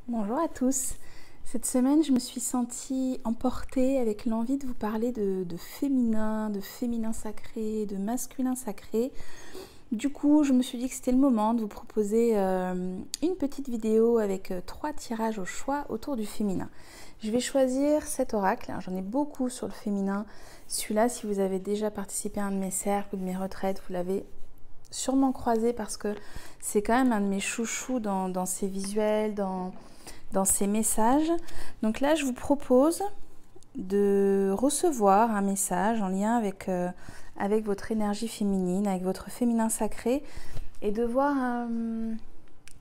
Bonjour à tous. Cette semaine, je me suis sentie emportée avec l'envie de vous parler de féminin sacré, de masculin sacré. Du coup, je me suis dit que c'était le moment de vous proposer une petite vidéo avec 3 tirages au choix autour du féminin. Je vais choisir cet oracle, j'en ai beaucoup sur le féminin. Celui-là, si vous avez déjà participé à un de mes cercles ou de mes retraites, vous l'avez sûrement croisé parce que c'est quand même un de mes chouchous dans ces visuels, dans ces messages. Donc là, je vous propose de recevoir un message en lien avec votre énergie féminine, avec votre féminin sacré, et de voir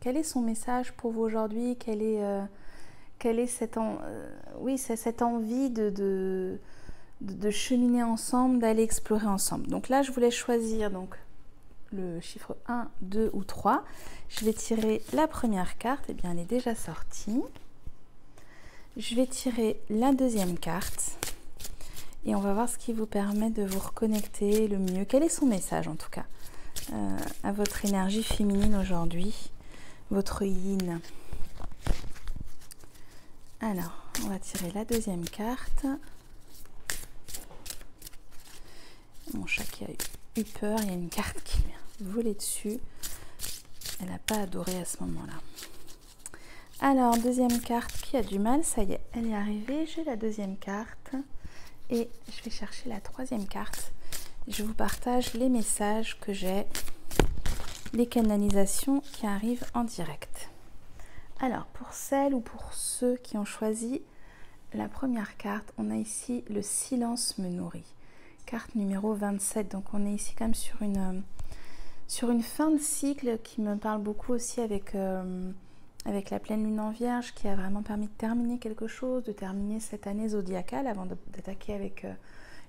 quel est son message pour vous aujourd'hui, quelle est cette envie de cheminer ensemble, d'aller explorer ensemble. Donc là, je voulais choisir le chiffre 1, 2 ou 3. Je vais tirer la première carte, et bien elle est déjà sortie. Je vais tirer la deuxième carte et on va voir ce qui vous permet de vous reconnecter le mieux. Quel est son message en tout cas à votre énergie féminine aujourd'hui, votre yin. Alors, on va tirer la deuxième carte. Mon chat qui a eu peur, il y a une carte qui vient voler dessus. Elle n'a pas adoré à ce moment-là. Alors, deuxième carte qui a du mal, ça y est, elle est arrivée. J'ai la deuxième carte et je vais chercher la troisième carte. Je vous partage les messages que j'ai, les canalisations qui arrivent en direct. Alors, pour celles ou pour ceux qui ont choisi la première carte, on a ici le silence me nourrit. Carte numéro 27, donc on est ici quand même sur une fin de cycle qui me parle beaucoup aussi avec la pleine lune en vierge qui a vraiment permis de terminer quelque chose, de terminer cette année zodiacale avant d'attaquer avec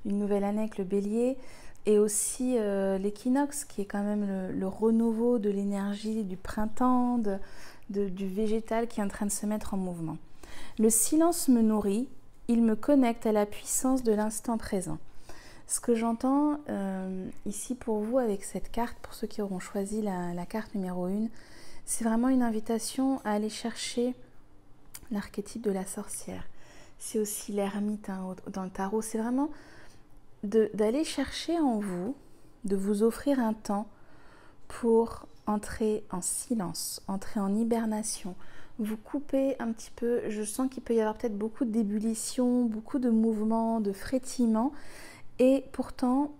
une nouvelle année avec le bélier, et aussi l'équinoxe qui est quand même le renouveau de l'énergie du printemps, du végétal qui est en train de se mettre en mouvement. Le silence me nourrit, il me connecte à la puissance de l'instant présent. Ce que j'entends ici pour vous avec cette carte, pour ceux qui auront choisi la carte numéro 1, c'est vraiment une invitation à aller chercher l'archétype de la sorcière. C'est aussi l'ermite dans le tarot. C'est vraiment d'aller chercher en vous, de vous offrir un temps pour entrer en silence, entrer en hibernation, vous couper un petit peu. Je sens qu'il peut y avoir peut-être beaucoup d'ébullition, beaucoup de mouvements, de frétillements. Et pourtant,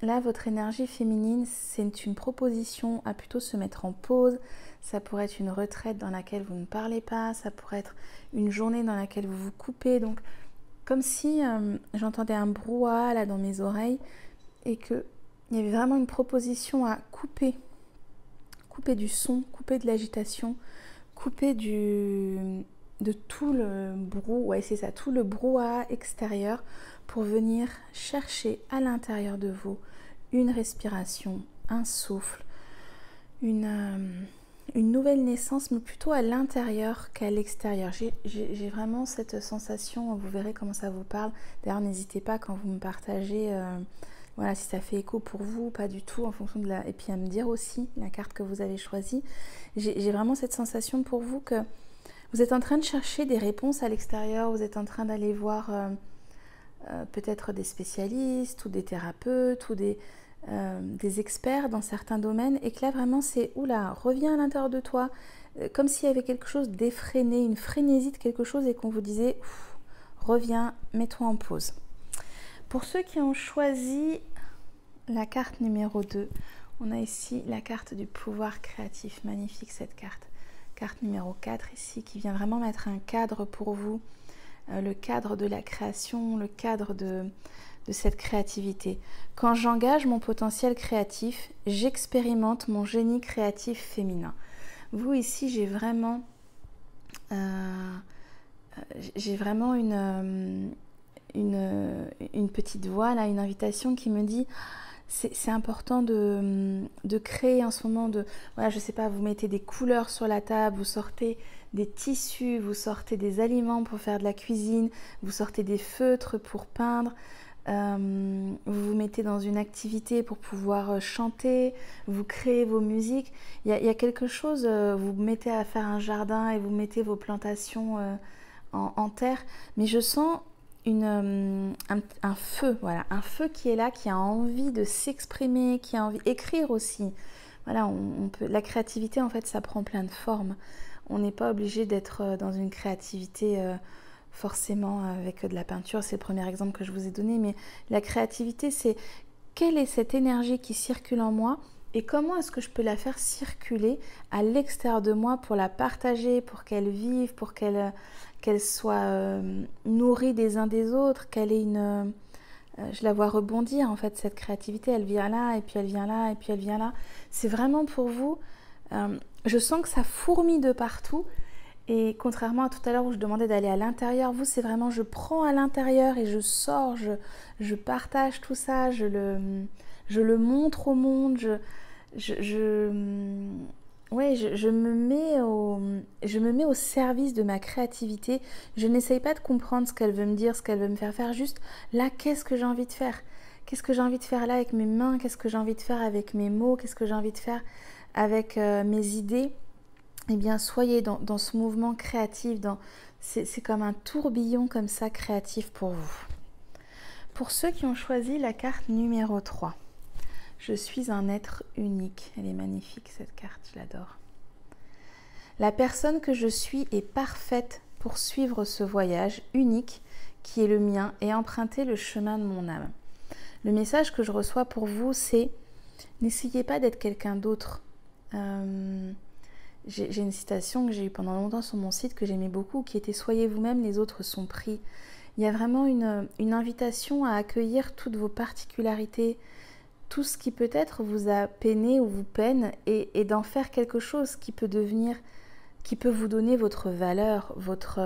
là, votre énergie féminine, c'est une proposition à plutôt se mettre en pause. Ça pourrait être une retraite dans laquelle vous ne parlez pas. Ça pourrait être une journée dans laquelle vous vous coupez. Donc, comme si j'entendais un brouhaha là dans mes oreilles et qu'il y avait vraiment une proposition à couper du son, couper de l'agitation, couper de tout le tout le brouhaha extérieur pour venir chercher à l'intérieur de vous une respiration, un souffle, une nouvelle naissance, mais plutôt à l'intérieur qu'à l'extérieur. J'ai vraiment cette sensation, vous verrez comment ça vous parle. D'ailleurs, n'hésitez pas quand vous me partagez, voilà, si ça fait écho pour vous, pas du tout, en fonction et puis à me dire aussi la carte que vous avez choisie. J'ai vraiment cette sensation pour vous que vous êtes en train de chercher des réponses à l'extérieur, vous êtes en train d'aller voir peut-être des spécialistes ou des thérapeutes ou des experts dans certains domaines, et que là vraiment c'est oula, reviens à l'intérieur de toi, comme s'il y avait quelque chose d'effréné, une frénésie de quelque chose, et qu'on vous disait reviens, mets-toi en pause. Pour ceux qui ont choisi la carte numéro 2, on a ici la carte du pouvoir créatif. Magnifique cette carte. Carte numéro 4 ici qui vient vraiment mettre un cadre pour vous, le cadre de la création, le cadre de cette créativité. Quand j'engage mon potentiel créatif, j'expérimente mon génie créatif féminin. Vous ici, j'ai vraiment une petite voix là, une invitation qui me dit c'est important de créer en ce moment, voilà, je sais pas, vous mettez des couleurs sur la table, vous sortez des tissus, vous sortez des aliments pour faire de la cuisine, vous sortez des feutres pour peindre, vous vous mettez dans une activité pour pouvoir chanter, vous créez vos musiques. Il y a quelque chose, vous vous mettez à faire un jardin et vous mettez vos plantations en terre. Mais je sens un feu, voilà, un feu qui est là, qui a envie de s'exprimer, qui a envie d'écrire aussi. Voilà, on peut, la créativité, en fait, ça prend plein de formes. On n'est pas obligé d'être dans une créativité forcément avec de la peinture, c'est le premier exemple que je vous ai donné, mais la créativité, c'est quelle est cette énergie qui circule en moi et comment est-ce que je peux la faire circuler à l'extérieur de moi pour la partager, pour qu'elle vive, pour qu'elle soit nourrie des uns des autres, qu'elle ait une... je la vois rebondir, en fait, cette créativité, elle vient là, et puis elle vient là, et puis elle vient là. C'est vraiment pour vous, je sens que ça fourmille de partout. Et contrairement à tout à l'heure où je demandais d'aller à l'intérieur, vous, c'est vraiment je prends à l'intérieur et je sors, je partage tout ça, je le montre au monde, ouais, je me mets au service de ma créativité. Je n'essaye pas de comprendre ce qu'elle veut me dire, ce qu'elle veut me faire faire. Juste là, qu'est-ce que j'ai envie de faire? Qu'est-ce que j'ai envie de faire là avec mes mains? Qu'est-ce que j'ai envie de faire avec mes mots? Qu'est-ce que j'ai envie de faire avec mes idées? Eh bien, soyez dans ce mouvement créatif, c'est comme un tourbillon comme ça créatif pour vous. Pour ceux qui ont choisi la carte numéro 3, je suis un être unique. Elle est magnifique cette carte, je l'adore. La personne que je suis est parfaite pour suivre ce voyage unique qui est le mien et emprunter le chemin de mon âme. Le message que je reçois pour vous, c'est n'essayez pas d'être quelqu'un d'autre. J'ai une citation que j'ai eue pendant longtemps sur mon site que j'aimais beaucoup, qui était « Soyez vous-même, les autres sont pris ». Il y a vraiment une invitation à accueillir toutes vos particularités, tout ce qui peut-être vous a peiné ou vous peine, et d'en faire quelque chose qui peut vous donner votre valeur, votre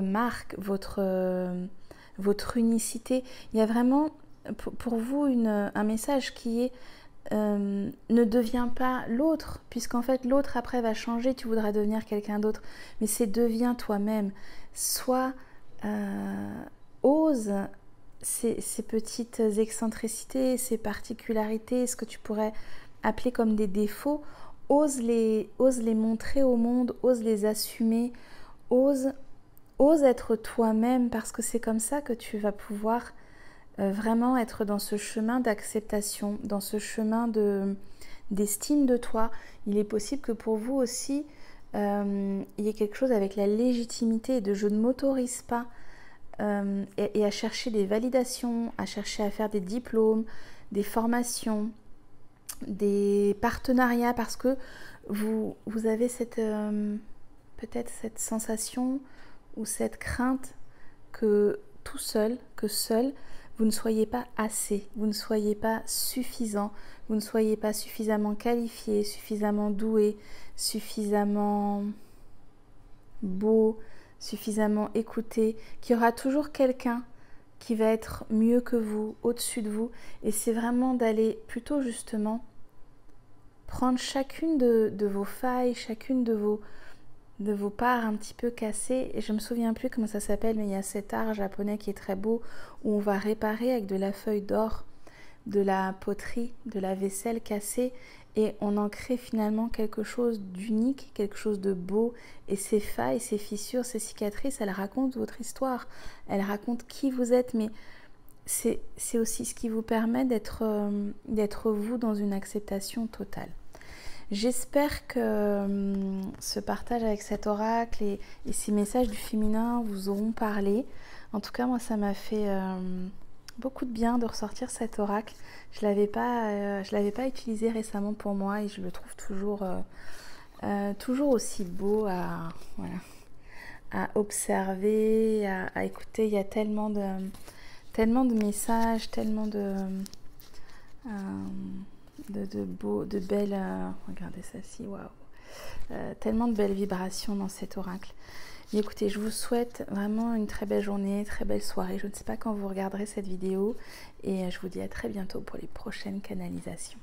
marque, votre unicité. Il y a vraiment pour vous un message qui est ne deviens pas l'autre, puisqu'en fait l'autre après va changer, tu voudras devenir quelqu'un d'autre, mais c'est deviens toi-même, ose ces petites excentricités, ces particularités, ce que tu pourrais appeler comme des défauts, ose les montrer au monde, ose les assumer, ose être toi-même, parce que c'est comme ça que tu vas pouvoir vraiment être dans ce chemin d'acceptation, dans ce chemin d'estime de toi. Il est possible que pour vous aussi, il y ait quelque chose avec la légitimité de je ne m'autorise pas et à chercher des validations, à chercher à faire des diplômes, des formations, des partenariats, parce que vous avez peut-être cette sensation ou cette crainte que seul, vous ne soyez pas assez, vous ne soyez pas suffisant, vous ne soyez pas suffisamment qualifié, suffisamment doué, suffisamment beau, suffisamment écouté, qu'il y aura toujours quelqu'un qui va être mieux que vous, au-dessus de vous. Et c'est vraiment d'aller plutôt justement prendre chacune de vos failles, chacune de vos parts un petit peu cassées, et je me souviens plus comment ça s'appelle, mais il y a cet art japonais qui est très beau, où on va réparer avec de la feuille d'or, de la poterie, de la vaisselle cassée, et on en crée finalement quelque chose d'unique, quelque chose de beau, et ces failles, ces fissures, ces cicatrices, elles racontent votre histoire, elles racontent qui vous êtes, mais c'est aussi ce qui vous permet d'être vous dans une acceptation totale. J'espère que ce partage avec cet oracle et ces messages du féminin vous auront parlé. En tout cas, moi, ça m'a fait beaucoup de bien de ressortir cet oracle. Je l'avais pas utilisé récemment pour moi et je le trouve toujours aussi beau à observer, à écouter. Il y a tellement de messages, tellement de belles, regardez ça-ci, waouh, tellement de belles vibrations dans cet oracle. Mais écoutez, je vous souhaite vraiment une très belle journée, très belle soirée. Je ne sais pas quand vous regarderez cette vidéo et je vous dis à très bientôt pour les prochaines canalisations.